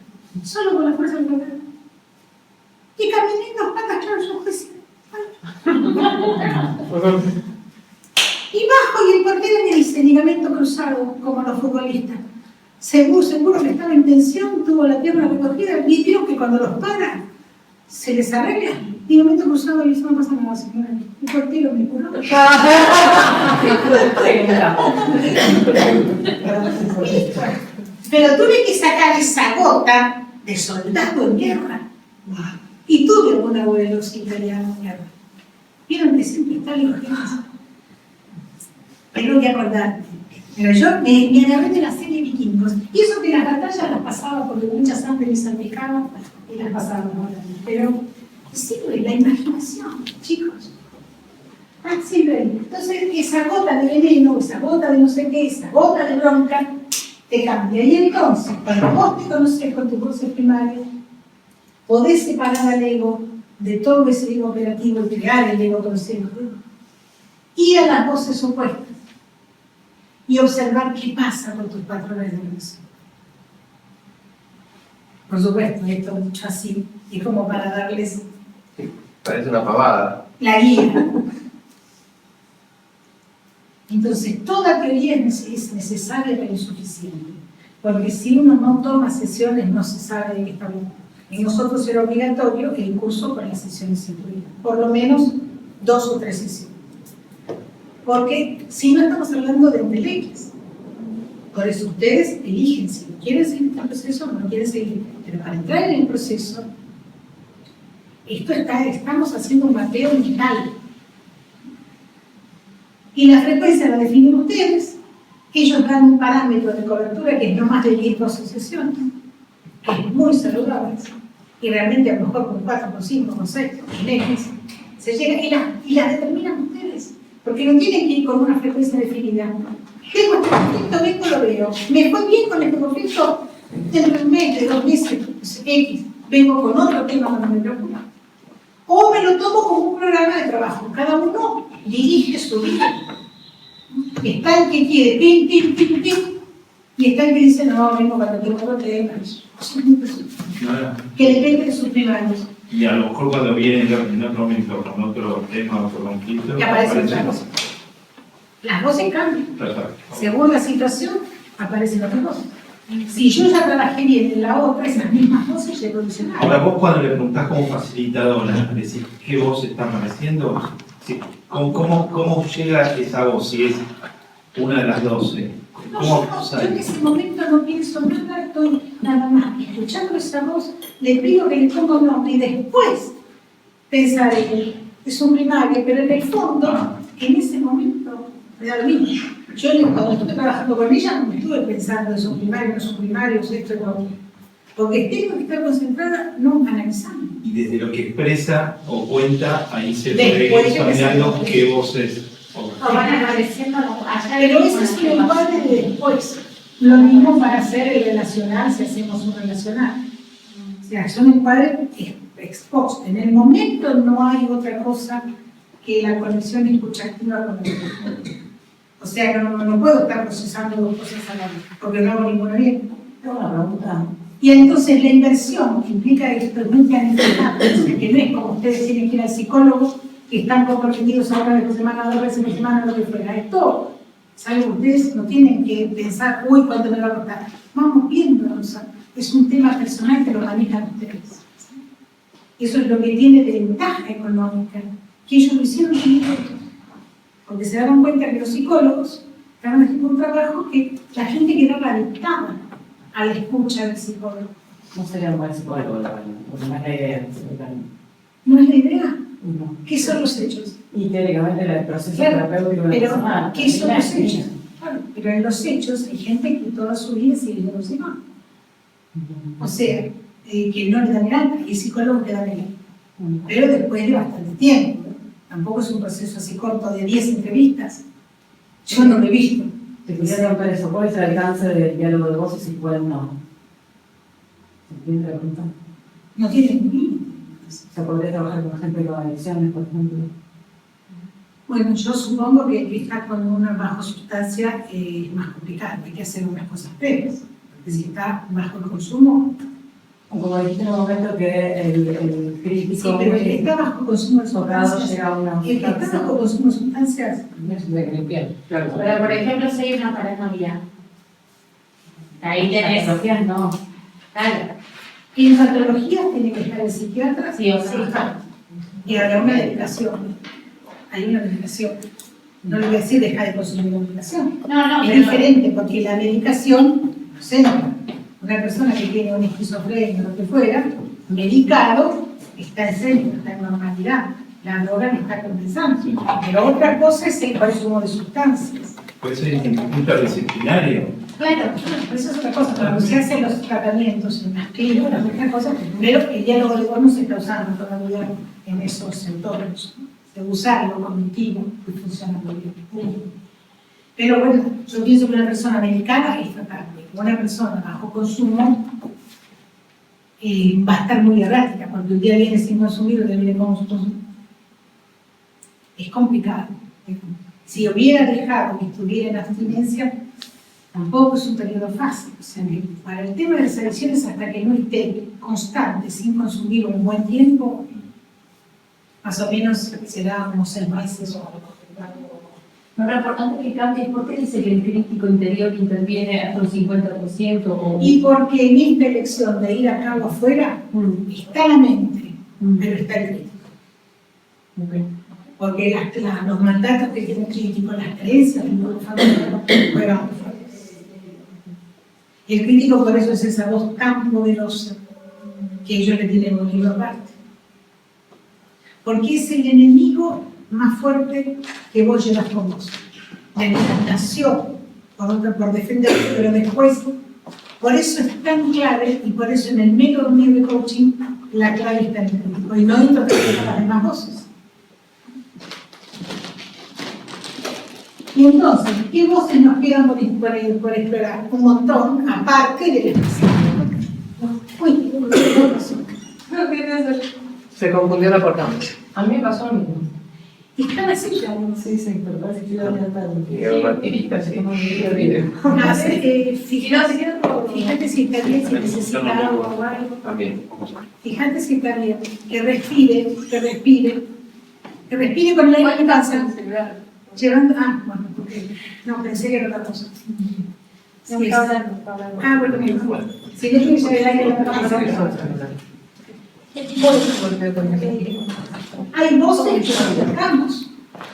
Solo con la fuerza de la gravedad. Y caminé en 2 patas, claro, yo pues, y bajo y el portero me dice, ligamento cruzado, como los futbolistas. Seguro que estaba en tensión, tuvo la pierna recogida, y vieron que cuando los para, se les arregla. Ligamento cruzado y eso no pasa nada, señora. El portero me curó. Pero tuve que sacar esa gota de soldado en guerra. Y tuve un abuelo italiano en guerra. Vieron que siempre están los genes. Tengo que acordarte. Pero yo me agarré de la serie Vikingos. Y eso que las batallas las pasaba porque mucha sangre me salpicaba y las pasaba. Pero sirve la imaginación, chicos. Sirve. Entonces, esa gota de veneno, esa gota de no sé qué, esa gota de bronca, te cambia. Y entonces, cuando vos te conoces con tus cursos primarios, podés separar al ego de todo ese ego operativo y crear el ego consciente. Ir a las voces opuestas y observar qué pasa con tus patrones de relación. Por supuesto, esto mucho así, y como para darles
Sí, parece una pavada.
la guía. Entonces, toda teoría es necesaria pero insuficiente, porque si uno no toma sesiones no se sabe de qué está hablando. En nosotros era obligatorio el curso con las sesiones incluidas, por lo menos 2 o 3 sesiones. Porque si no estamos hablando de entelequias. Por eso ustedes eligen si quieren seguir este proceso o no quieren seguir. Pero para entrar en el proceso, estamos haciendo un mapeo mental. Y la frecuencia la definen ustedes. Ellos dan un parámetro de cobertura que es no más de 10 asociaciones, que es muy saludable. Y realmente a lo mejor con 4, con 5, con 6, con X, se llega y las determinan ustedes. Porque no tienen que ir con una frecuencia definida. Tengo este conflicto, vengo, lo veo. Me fue bien con este conflicto dentro de un mes, de 2 meses, X. Vengo con otro tema cuando me preocupa. O me lo tomo como un programa de trabajo. Cada uno dirige su vida. Está el que quiere, pim, pim, pim, pim. Y está el que dice, no, vengo para que otro tema. Que depende de sus primarios.
Y a lo mejor cuando viene en otro momento, con otro tema, otro conflicto,
Y aparece otra cosa. Las voces cambian.
Perfecto.
Según la situación, aparecen otras voces. Si yo ya trabajé bien en la otra, esas mismas voces evolucionar.
Ahora vos cuando le preguntás como facilitadora, decís qué voz están pareciendo, sí, ¿cómo llega esa voz si es una de las 12?
No,
¿Cómo
yo
sale?
en ese momento no pienso nada, estoy nada más escuchando esa voz, le pido que le ponga un nombre y después pensaré, es un primario, pero en el fondo, en ese momento, me da lo mismo. Yo cuando estuve trabajando con ella no me estuve pensando en son primarios, no son primarios, esto y lo otro. Porque tengo que estar concentrada no analizando.
Y desde lo que expresa o cuenta, ahí se puede
Después
ir
que
sondeando
se-
qué voz es.
O van apareciendo allá.
Pero ese es un encuadre de después. Lo mismo para hacer el relacional, si hacemos un relacional. O sea, es un encuadre expuesto. En el momento no hay otra cosa que la conexión escuchativa con la persona. O sea, que no puedo estar procesando dos cosas a la vez, porque no hago ninguna bien.
Tengo una pregunta.
Y entonces la inversión que implica esto es muy planificada, o sea, que no es como ustedes tienen que ir al psicólogo, que están comprometidos a una vez por semana, 2 veces por semana, lo que fuera, es todo. ¿Saben? Ustedes no tienen que pensar, uy, ¿cuánto me va a costar? Vamos viendo, o sea, es un tema personal que lo manejan ustedes. Eso es lo que tiene de ventaja económica, que ellos lo hicieron bien, porque se daban cuenta que los psicólogos estaban haciendo un trabajo que la gente quedaba adaptada a la escucha del psicólogo.
No sería un buen psicólogo, la verdad, porque no es la idea.
¿No es la idea?
No.
¿Qué son los hechos?
Y teóricamente el proceso
Claro,
terapéutico de la
pero
persona
¿qué son
termina
los
en
hechos?
ella.
Claro, pero en los hechos hay gente que toda su vida sigue siendo psicólogo. O sea, que no le dan el alta, y psicólogos que dan el alta. Pero después de bastante tiempo. Tampoco es un proceso así corto de 10 entrevistas. Yo no lo he visto.
Te quería romper eso. ¿Cuál es el alcance del diálogo de voces y cuál no? ¿Se entiende la pregunta?
No tienen límites.
¿Se podría trabajar con gente con adicciones, por ejemplo?
Bueno, yo supongo que el que está con una bajo sustancia es más complicado. Hay que hacer unas cosas previas. Porque si está bajo el consumo.
O como dijiste en un momento que el crítico
Sí, pero el que está bajo consumo de
tocado
sustancias.
llega a una
El que está bajo consumo de sustancias.
Claro.
Pero, por ejemplo, si hay una paranoia, ahí tenés.
Patologías no.
Claro,
Y en patología tiene que estar el psiquiatra.
sí o sí.
Y habrá una medicación. Hay una medicación. No le voy a decir deja de consumir la medicación.
No,
Es
pero
diferente porque la medicación, no sé, una persona que tiene una esquizofrenia o lo que fuera, medicado, está en serio, está en normalidad. La droga no está compensando. Pero otra cosa es el consumo de sustancias.
Puede ser interdisciplinario.
Claro, eso es otra cosa. Cuando se hacen los tratamientos en las clínicas, otra cosa, pero el diálogo de voz no se está usando todavía en esos entornos. Se usa lo cognitivo y funciona muy bien. Pero bueno, yo pienso que una persona medicada es tratable. Una persona bajo consumo va a estar muy errática, porque un día viene sin consumir, otro día viene con consumir. Es complicado. Si hubiera dejado que estuviera en abstinencia, tampoco es un periodo fácil. O sea, que para el tema de las adicciones, hasta que no esté constante, sin consumir un buen tiempo, más o menos será unos 6 meses o algo.
No era importante que cambies, ¿por qué dice que el crítico interior interviene hasta un 50%? O...
Y porque en esta elección de ir a cabo afuera, está la mente, pero está el crítico. Porque los mandatos que tiene el crítico, las creencias, los familiares, juegan muy fuertes. Y el crítico por eso es esa voz tan poderosa que ellos le tienen un libro aparte. Porque es el enemigo más fuerte que vos llevas con vos. La nació por defenderte, pero después, por eso es tan clave, y por eso en el método mío de coaching, la clave está en el crítico, y no interpretar las demás voces. Y entonces, ¿qué voces nos quedan por explorar? Un montón, aparte de las que uy, ¿qué pasó?
Se confundió la portada.
A mí me pasó lo mismo.
Están así ya.
Sí, sí, pero parece que yo había estado.
Llega una tirita así.
A ver, fíjate si está bien, si necesita agua o algo.
También.
Fíjate si está bien. Que respire con la importancia. Llevando, bueno, porque no, pensé que era otra cosa. Sí, está hablando. Ah, bueno, bien. Si no tienes el aire, la hay voces que respetamos,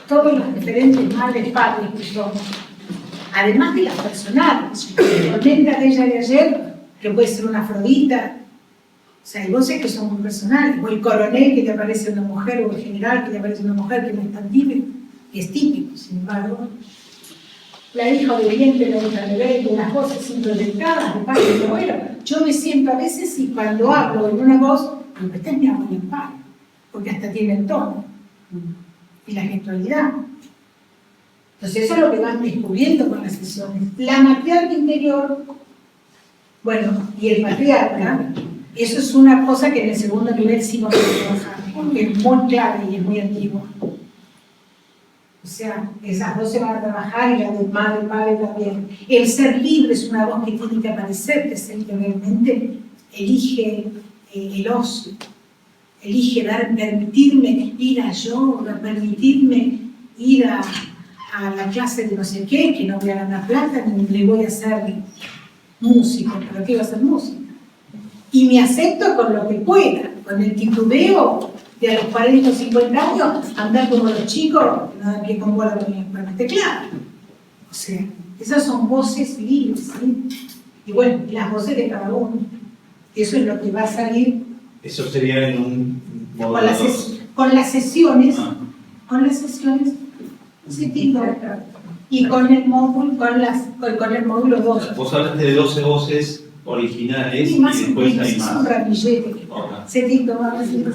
todos los diferentes madres, padres que somos, además de las personales. Comenta de ella de ayer que puede ser una Afrodita, o sea, hay voces que son muy personales, o el coronel que te aparece una mujer, o el general que te aparece una mujer que no es tan típico, y es típico, sin embargo. La hija obediente, la hija rebelde, las voces introyectadas de padre y abuelo. Yo me siento a veces y cuando hablo en una voz, digo, esta es mi abuela en padre, porque hasta tiene el tono y la gestualidad. Entonces eso es lo que van descubriendo con las sesiones. La matriarca interior, bueno, y el patriarca, eso es una cosa que en el segundo nivel sí vamos a trabajar, porque es muy clave y es muy antiguo. O sea, esas dos se van a trabajar y la de madre y padre también. El ser libre es una voz que tiene que aparecer, que es el que realmente elige el ocio, elige permitirme ir a yoga, permitirme ir a la clase de no sé qué, que no voy a ganar plata, ni le voy a hacer músico, pero que iba a hacer música. Y me acepto con lo que pueda, con el titubeo de a los 40 o 50 años, andar como los chicos, no dan pie con bola con el teclado. O sea, esas son voces libres, ¿sí? Y bueno, las voces de cada uno. Eso es lo que va a salir.
Eso sería en un módulo
Con las
2.
con las sesiones,
Ah.
sí, tipo, y con el módulo, con el módulo 2.
Vos hablaste de 12 voces originales
Y
y
más
después hay
es un
más.
ramillete.
Otra.
Se tito, vamos a decir.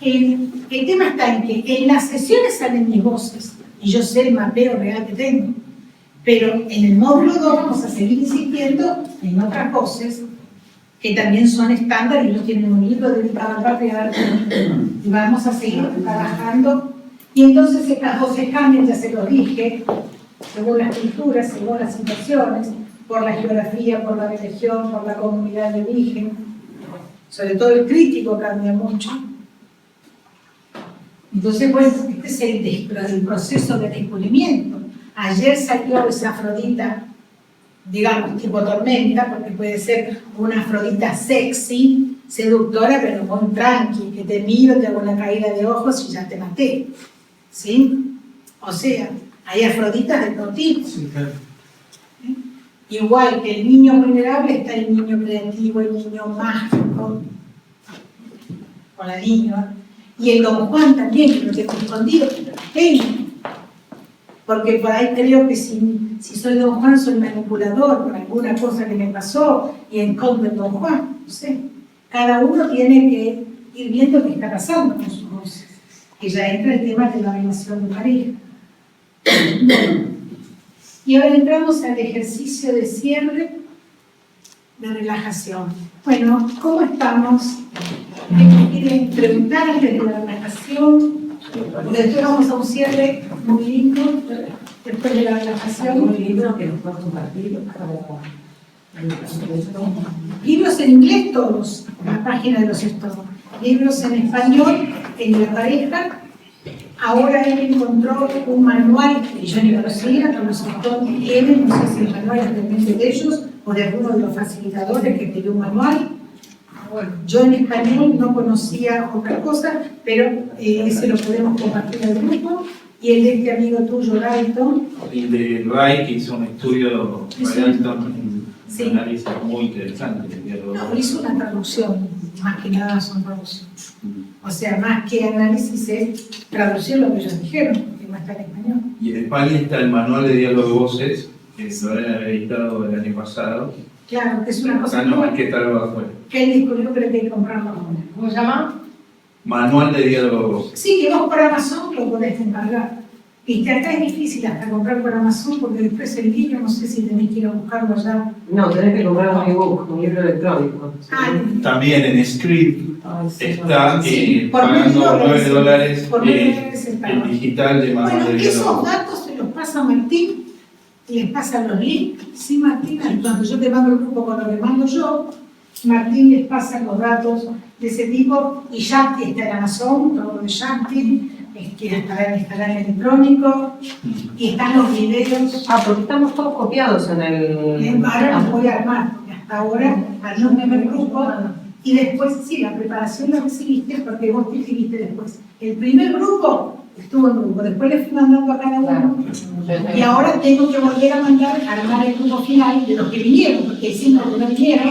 El tema está en que en las sesiones salen mis voces y yo sé el mapeo real que tengo. Pero en el módulo 2 vamos a seguir insistiendo en otras voces que también son estándar y no tienen un libro dedicado al patriarca. Y vamos a seguir trabajando. Y entonces estas voces cambian, ya se lo dije, según las culturas, según las situaciones, por la geografía, por la religión, por la comunidad de origen. Sobre todo el crítico cambia mucho. Entonces, bueno, este es el proceso de descubrimiento. Ayer salió esa Afrodita, digamos, tipo tormenta, porque puede ser una Afrodita sexy, seductora, pero muy tranqui, que te miro, te hago una caída de ojos y ya te maté. ¿Sí? O sea, hay Afroditas de todo tipo.
Sí, claro.
Igual que el niño vulnerable está el niño creativo, el niño mágico, o la niña. Y el Don Juan también, que lo tengo escondido, pero lo tengo. Porque por ahí creo que si soy Don Juan, soy manipulador por alguna cosa que me pasó y encontro el Don Juan. No sé. Cada uno tiene que ir viendo qué está pasando con sus voces. Que ya entra el tema de la relación de pareja. Y ahora entramos al ejercicio de cierre de relajación. Bueno, ¿cómo estamos? ¿Quieren preguntar antes de la relajación? Después vamos a un cierre muy lindo, después de la relajación.
Muy lindo que nos puedas compartir
Libros en inglés todos, la página de los estados. Libros en español, en la pareja. Ahora él encontró un manual que yo ni conocía, que los autores tienen, no sé si el manual es realmente de ellos o de alguno de los facilitadores que escribió un manual. Bueno, yo en español no conocía otra cosa, pero ese lo podemos compartir al grupo. Y el de este amigo tuyo, Rayton.
El de Ray, que hizo un estudio,
Sí.
un
Sí.
análisis muy interesante del diálogo.
No, hizo una traducción, más que nada son traducciones. O sea, más que análisis es traducir lo que ellos dijeron, porque no está en español.
Y en España está el manual de diálogo de voces, que lo habían editado el año pasado.
Claro, que es una cosa
Acá no hay que estar afuera.
que él descubrió, pero que hay que comprarlo ahora.
¿Cómo se llama?
Manual de diálogo de voces.
Sí, que vos por Amazon lo podés encargar. Y que acá es difícil hasta comprar por Amazon, porque después el libro, no sé si tenés que ir a buscarlo allá.
No, tenés que comprar un ebook, un libro electrónico.
Ah,
También en Script está
Sí, por
pagando
$9,
$9
por $9 el pago.
el digital de manual
Bueno,
de diálogo.
esos datos se los pasa Martín, les pasan los links. Sí, Martín, cuando yo te mando el grupo, cuando le mando yo, Martín les pasa los datos de ese tipo, y Shakti está en Amazon, todo de Shakti, que estará en electrónico, y están los videos.
Porque estamos todos copiados en el...
Ahora los voy a armar, porque hasta ahora armé un primer grupo, y después, sí, la preparación la recibiste, porque vos te escribiste después. El primer grupo estuvo en grupo, después le fui mandando a cada uno, y ahora tengo que volver a armar el grupo final de los que vinieron, porque hay 5 que no vinieron,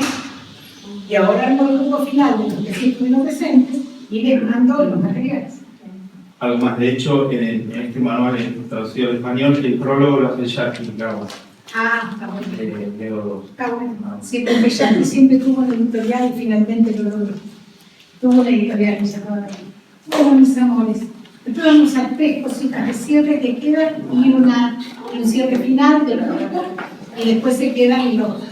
y ahora armo el grupo final de los que sí estuvieron presentes, y les mando los materiales.
Algo más, de hecho, en este manual traducido al español, el prólogo lo hace Jackie Gabo.
Ah, está bueno.
Leo
Está bueno. Sí, porque Jackie siempre tuvo una editorial y finalmente lo logró. Tuvo una editorial que se acaba de ver. Bueno, mis amores. Después vamos al 3 cositas de cierre que quedan y un cierre final del grupo, y después se quedan los